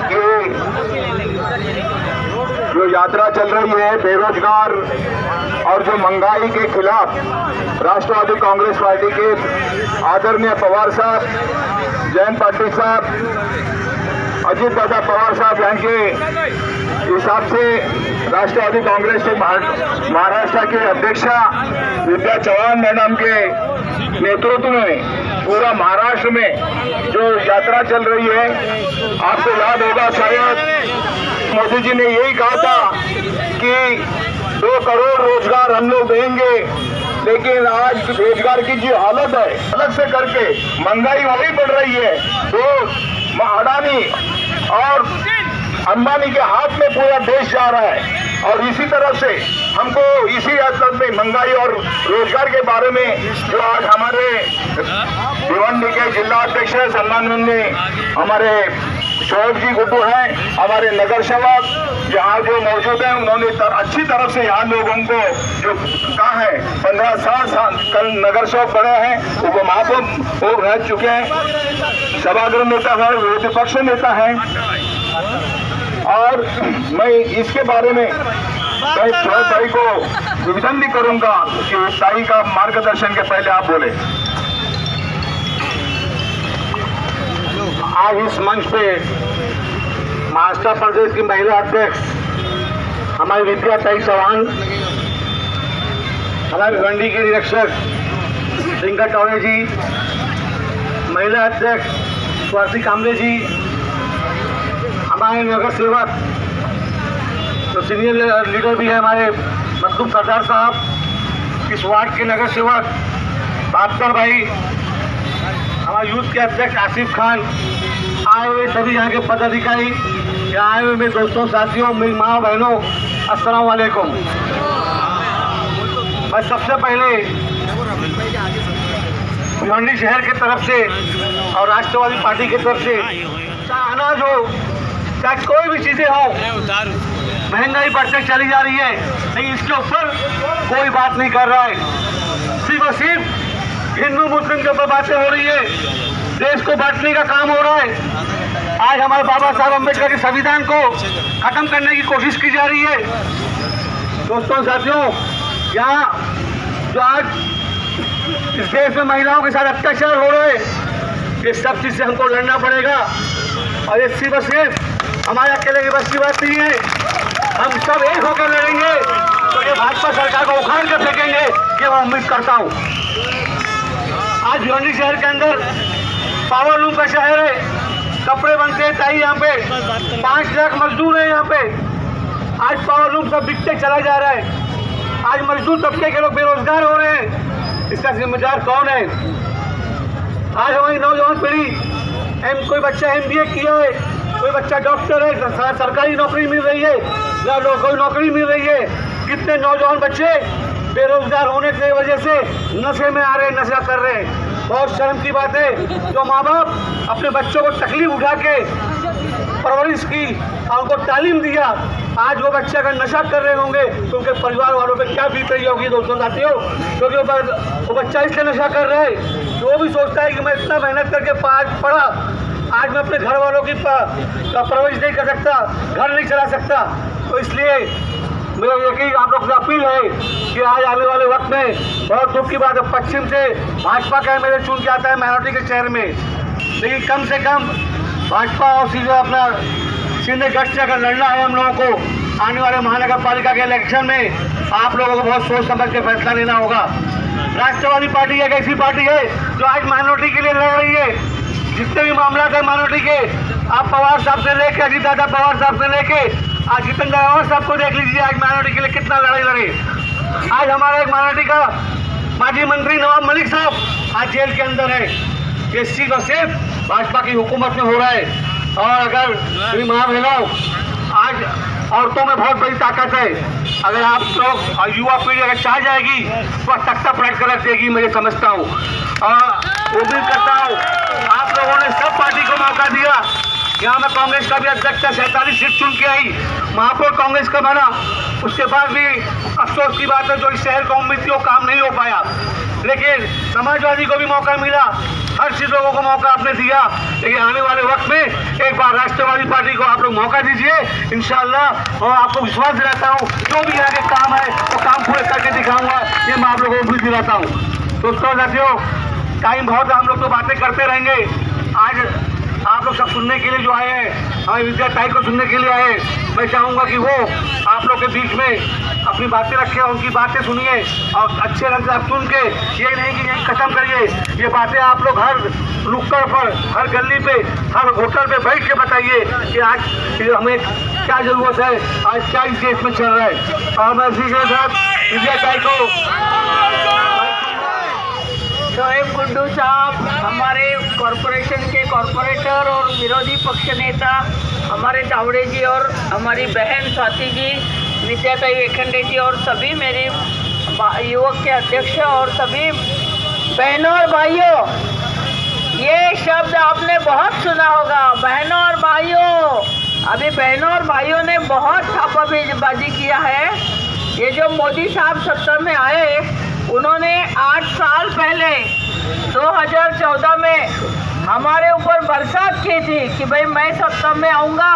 कि जो यात्रा चल रही है बेरोजगार और जो महंगाई के खिलाफ राष्ट्रवादी कांग्रेस पार्टी के आदरणीय पवार साहब, जयंत पाटिल साहब, अजित दादा पवार साहब यांचे हिसाब से राष्ट्रवादी कांग्रेस के महाराष्ट्र के अध्यक्षा विद्या चौहान मैडम के नेतृत्व में पूरा महाराष्ट्र में जो यात्रा चल रही है, आपको याद होगा शायद मोदी जी ने यही कहा था कि 2 करोड़ रोजगार हम लोग देंगे, लेकिन आज रोजगार की जो हालत है अलग से करके महंगाई वही बढ़ रही है। तो अडानी और अंबानी के हाथ में पूरा देश जा रहा है और इसी तरह से हमको इसी हद में महंगाई और रोजगार के बारे में जो आज हमारे भिवंडी के जिला अध्यक्ष है सम्माननीय हमारे शोएब जी गुड्डू हैं, हमारे नगर सेवक यहाँ जो मौजूद हैं, उन्होंने अच्छी तरह से यहाँ लोगों को जो कहा है 15-60 साल कल नगर सेवक बने हैं, वो महापौर वो रह चुके हैं, सभागृह नेता है, विरोधी पक्ष नेता है। और मैं इसके बारे में मैं शोएब भाई को निवेदन भी करूंगा कि ताई का मार्गदर्शन के पहले आप बोले। आज इस मंच पे महाराष्ट्र प्रदेश की महिला अध्यक्ष हमारी विद्या ताई चौहान, हमारे भिवंडी के निरीक्षक सिंगर टौरे जी, महिला अध्यक्ष स्वाति कामरे जी, हमारे नगर सेवक तो सीनियर लीडर भी है हमारे मखदूम सरदार साहब, इस वार्ड के नगर सेवक भास्कर भाई, हमारे यूथ के अध्यक्ष आसिफ खान, आए हुए सभी यहाँ के पदाधिकारी, यहाँ आए हुए मेरे दोस्तों, साथियों, मेरी माँ बहनों, अस्सलाम वालेकुम। मैं सबसे पहले भिवंडी शहर की तरफ से और राष्ट्रवादी पार्टी की तरफ से, चाहे अनाज हो, चाहे कोई भी चीज़ें हो, महंगाई बढ़ते चली जा रही है, लेकिन इसके ऊपर कोई बात नहीं कर रहा है। सिर्फ और सिर्फ हिंदू मुस्लिम के ऊपर बातें हो रही है, देश को बांटने का काम हो रहा है। आज हमारे बाबा साहब अम्बेडकर के संविधान को खत्म करने की कोशिश की जा रही है। दोस्तों साथियों, यहाँ जो आज इस देश में महिलाओं के साथ अत्याचार हो रहे हैं, ये सब चीज़ से हमको लड़ना पड़ेगा और ये सिर्फ और सिर्फ हमारे अकेले की बस की बात नहीं है, हम सब एक होकर लड़ेंगे तो ये भाजपा सरकार को उखाड़ कर फेंकेंगे, ये मैं उम्मीद करता हूँ। आज भिवंडी शहर के अंदर पावर लूम का शहर है, कपड़े बनते हैं ताई, यहाँ पे 5 लाख मजदूर है यहाँ पे। आज पावर लूम सब बिकते चला जा रहा है, आज मजदूर तबके के लोग बेरोजगार हो रहे हैं, इसका जिम्मेदार कौन है? आज हमारी नौजवान पीढ़ी कोई बच्चा MBA किया है, कोई बच्चा डॉक्टर है, सरकारी नौकरी मिल रही है, या कोई नौकरी मिल रही है। कितने नौजवान बच्चे बेरोजगार होने की वजह से नशे में आ रहे, नशा कर रहे हैं। बहुत शर्म की बात है, जो माँ बाप अपने बच्चों को तकलीफ उठा के परवरिश की और उनको तालीम दिया, आज वो बच्चे अगर नशा कर रहे होंगे तो उनके परिवार वालों पे क्या बीत रही होगी दोस्तों साथियों। क्योंकि वो बच्चा इसलिए नशा कर रहा है, तो वो भी सोचता है कि मैं इतना मेहनत करके पढ़ा, आज मैं अपने घर वालों की परवरिश नहीं कर सकता, घर नहीं चला सकता। तो इसलिए मेरा यही आप लोग से अपील है कि आज आने वाले वक्त में बहुत दुख की बात है, पश्चिम से भाजपा का MLA चुन के आता है माइनॉरिटी के शहर में, लेकिन कम से कम भाजपा और सीधे अपना सीधे गठ से अगर लड़ना है हम लोगों को आने वाले महानगर पालिका के इलेक्शन में, आप लोगों को बहुत सोच समझ के फैसला लेना होगा। राष्ट्रवादी पार्टी एक ऐसी पार्टी है जो आज माइनॉरिटी के लिए लड़ रही है। जितने भी मामला है माइनॉरिटी के, आप पवार साहब से लेके अजीत दादा पवार साहब से लेके आज जितेंद्र रावत साहब को देख लीजिए, आज माइनॉरिटी के लिए कितना लड़ाई लड़े। आज हमारा एक माइनॉरिटी का माजी मंत्री नवाब मलिक साहब आज जेल के अंदर है, ये सिर्फ और सिर्फ भाजपा की हुकूमत में हो रहा है। और अगर मेरी माँ बहनों, आज औरतों में बहुत बड़ी ताकत है, अगर आप लोग और युवा पीढ़ी अगर चाह जाएगी तो तख्ता पलट कर रख देगी, मैं ये समझता हूँ। और उम्मीद करता हूँ आप लोगों ने सब पार्टी को मौका दिया, यहाँ मैं कांग्रेस का भी अध्यक्ष था, 47 सीट चुन के आई, महापौर कांग्रेस का बना। उसके बाद भी अफसोस की बात है जो इस शहर का उम्मीद थी वो काम नहीं हो पाया, लेकिन समाजवादी को भी मौका मिला, हर चीज लोगों को मौका आपने दिया। लेकिन आने वाले वक्त में एक बार राष्ट्रवादी पार्टी को आप लोग मौका दीजिए इंशाल्लाह, और आपको विश्वास दिलाता हूँ जो भी आगे काम है वो काम पूरे करके दिखाऊंगा, ये मैं आप लोगों को भी दिलाता हूँ। दोस्तों साथियों, टाइम बहुत है, हम लोग तो बातें करते रहेंगे। आज आप लोग सब सुनने के लिए जो आए हैं, हमारे विद्या ताई को सुनने के लिए आए, मैं चाहूँगा कि वो आप लोग के बीच में अपनी बातें रखें, उनकी बातें सुनिए और अच्छे ढंग से आप सुन के ये नहीं कि यही खत्म करिए, ये बातें आप लोग हर नुक्कड़ पर, हर गली पे, हर होटल पे बैठ के बताइए कि आज हमें क्या जरूरत है, आज क्या इस देश में चल रहा है। और मैं इसी के साथ विद्या ताई को शोएब गुड्डू साहब, हमारे कॉरपोरेशन के कॉरपोरेटर और विरोधी पक्ष नेता हमारे तावड़े जी, और हमारी बहन स्वाति जी, विद्याताई वेखंडे जी, और सभी मेरे युवक के अध्यक्ष और सभी बहनों और भाइयों, ये शब्द आपने बहुत सुना होगा, बहनों और भाइयों। अभी बहनों और भाइयों ने बहुत छापाबाजी किया है। ये जो मोदी साहब सत्ता में आए, उन्होंने 8 साल पहले 2014 में हमारे ऊपर बरसात की थी कि भाई मैं सत्ता में आऊँगा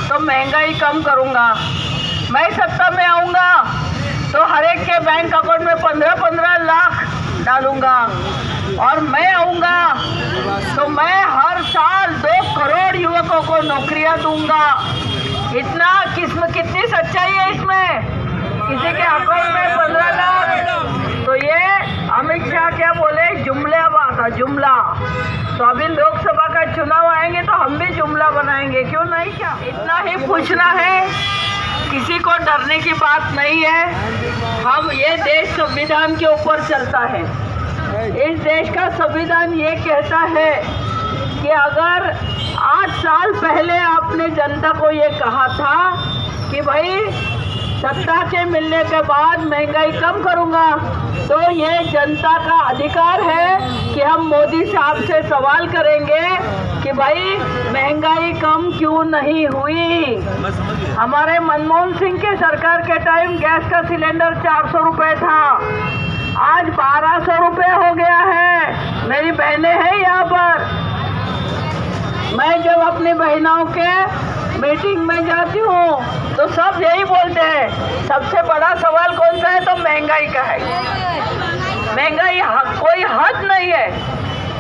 तो महंगाई कम करूँगा, मैं सत्ता में आऊँगा तो हर एक के बैंक अकाउंट में 15-15 लाख डालूँगा, और मैं आऊँगा तो मैं हर साल 2 करोड़ युवकों को नौकरियाँ दूँगा। इतना कितनी सच्चाई है इसमें, किसी के अकाउंट में 15 लाख। तो ये अमित शाह क्या बोले, जुमला बात है, जुमला। तो अभी लोकसभा का चुनाव आएंगे तो हम भी जुमला बनाएंगे, क्यों नहीं? क्या इतना ही पूछना है, किसी को डरने की बात नहीं है। हम ये देश संविधान के ऊपर चलता है। इस देश का संविधान ये कहता है कि अगर 8 साल पहले आपने जनता को ये कहा था कि भाई सत्ता के मिलने के बाद महंगाई कम करूंगा, तो ये जनता का अधिकार है कि हम मोदी साहब से सवाल करेंगे कि भाई महंगाई कम क्यों नहीं हुई। हमारे मनमोहन सिंह के सरकार के टाइम गैस का सिलेंडर 400 रुपये था, आज 1200 रुपये हो गया है। मेरी बहनें हैं यहाँ पर, मैं जब अपनी बहनों के मीटिंग में जाती हूँ तो सब यही बोलते हैं, सबसे बड़ा सवाल कौन सा है, तो महंगाई का है। महंगाई कोई हद नहीं है,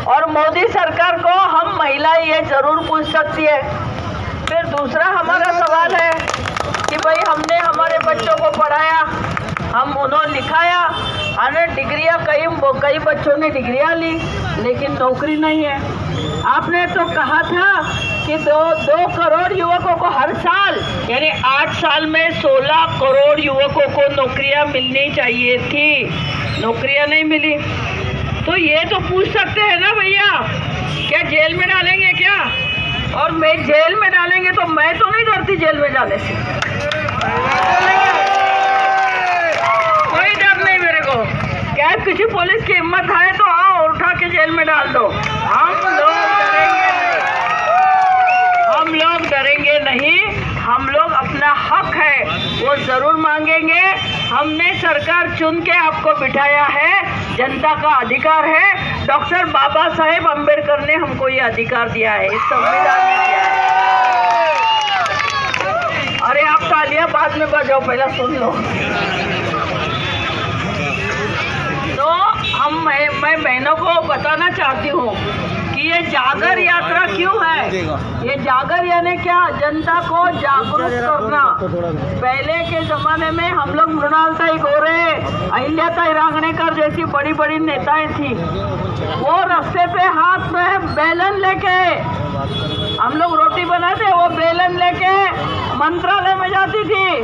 और मोदी सरकार को हम महिलाएं ये जरूर पूछ सकती है। फिर दूसरा हमारा सवाल है कि भाई हमने हमारे बच्चों को पढ़ाया, हम उन्होंने लिखाया, अनेक डिग्रियाँ, कई बच्चों ने डिग्रियाँ ली, लेकिन नौकरी नहीं है। आपने तो कहा था कि 2 करोड़ युवकों को हर साल, यानी 8 साल में 16 करोड़ युवकों को नौकरियां मिलनी चाहिए थी, नौकरियां नहीं मिली। तो ये तो पूछ सकते हैं ना भैया, क्या जेल में डालेंगे क्या? और मैं जेल में डालेंगे तो मैं तो नहीं डरती जेल में जाने से, कोई डर नहीं मेरे को। क्या किसी पुलिस की हिम्मत है तो आओ और उठा के जेल में डाल दो, हम लोग डरेंगे नहीं, हम लोग अपना हक है वो जरूर मांगेंगे। हमने सरकार चुन के आपको बिठाया है, जनता का अधिकार है। डॉक्टर बाबा साहेब अम्बेडकर ने हमको ये अधिकार दिया है, इस संविधान में दिया है। अरे आप तालियां बाद में बजाओ, पहला सुन लो। तो मैं बहनों को बताना चाहती हूँ कि ये जागर यात्रा क्यों है। ये जागर यानी क्या, जनता को जागरूक करना। पहले के जमाने में हम लोग मृणाल ताई गोरे, अहिल्याताई रांगणेकर जैसी बड़ी बड़ी नेताएं थी, वो रास्ते पे हाथ में बेलन लेके हम लोग रोटी बनाते, वो बेलन लेके मंत्रालय में जाती थी,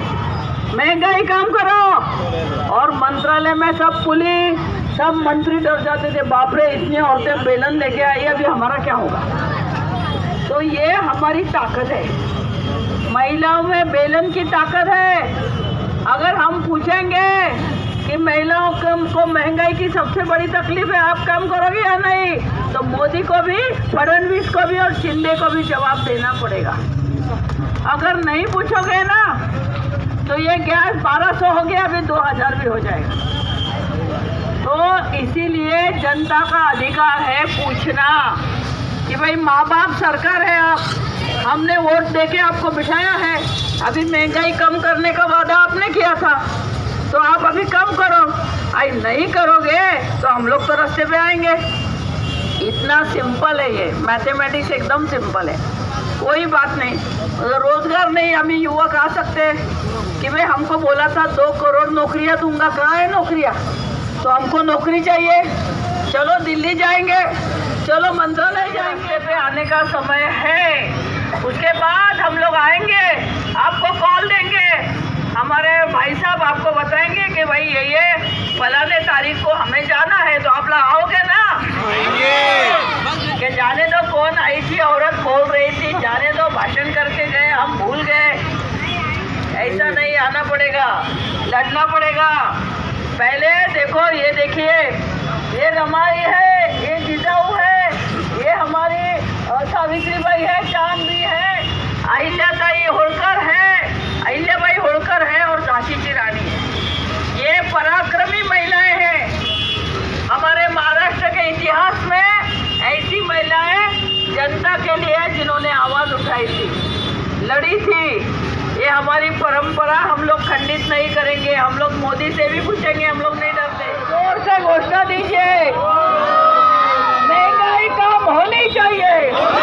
महंगाई कम करो, और मंत्रालय में सब पुलिस, सब मंत्री डर जाते थे, बाप रे इतनी औरतें बेलन लेके आई, अभी हमारा क्या होगा। तो ये हमारी ताकत है, महिलाओं में बेलन की ताकत है। अगर हम पूछेंगे कि महिलाओं को महंगाई की सबसे बड़ी तकलीफ है, आप काम करोगे या नहीं? तो मोदी को भी, फडणवीस को भी और शिंदे को भी जवाब देना पड़ेगा। अगर नहीं पूछोगे ना तो ये गैस 1200 हो गया, अभी 2000 भी हो जाएगा। तो इसीलिए जनता का अधिकार है पूछना कि भाई माँ बाप सरकार है, आप हमने वोट देके आपको बिठाया है, अभी महंगाई कम करने का वादा आपने किया था तो आप अभी कम करो, आई नहीं करोगे तो हम लोग तो रास्ते पे आएंगे। इतना सिंपल है, ये मैथमेटिक्स एकदम सिंपल है, कोई बात नहीं। रोजगार नहीं, हम युवक आ सकते हैं कि भाई हमको बोला था 2 करोड़ नौकरियां दूंगा, कहाँ है नौकरियां? तो हमको नौकरी चाहिए, चलो दिल्ली जाएंगे, चलो मंत्रालय जाएंगे, पे आने का समय है। उसके बाद हम लोग आएंगे, आपको कॉल देंगे, हमारे भाई साहब आपको बताएंगे कि भाई ये फलाने तारीख को हमें जाना है, तो आप लोग आओगे ना? कि जाने दो, कौन आई थी औरत बोल रही थी, जाने दो, भाषण करके गए, हम भूल गए। ऐसा नहीं, आना पड़ेगा, लड़ना पड़ेगा। पहले देखो, ये देखिए, ये रमाई है, ये जिजाऊ है, ये हमारी सावित्रीबाई है, चांदनी है, अहिल्याबाई होलकर है, अहिल्याबाई होलकर है और झांसी की रानी है। ये पराक्रमी महिलाएं हैं। हमारे महाराष्ट्र के इतिहास में ऐसी महिलाएं जनता के लिए जिन्होंने आवाज उठाई थी, लड़ी थी। ये हमारी परंपरा हम लोग खंडित नहीं करेंगे। हम लोग मोदी से भी पूछेंगे, हम लोग नहीं डरते। जोर से घोषणा दीजिए, महंगाई कम होनी चाहिए।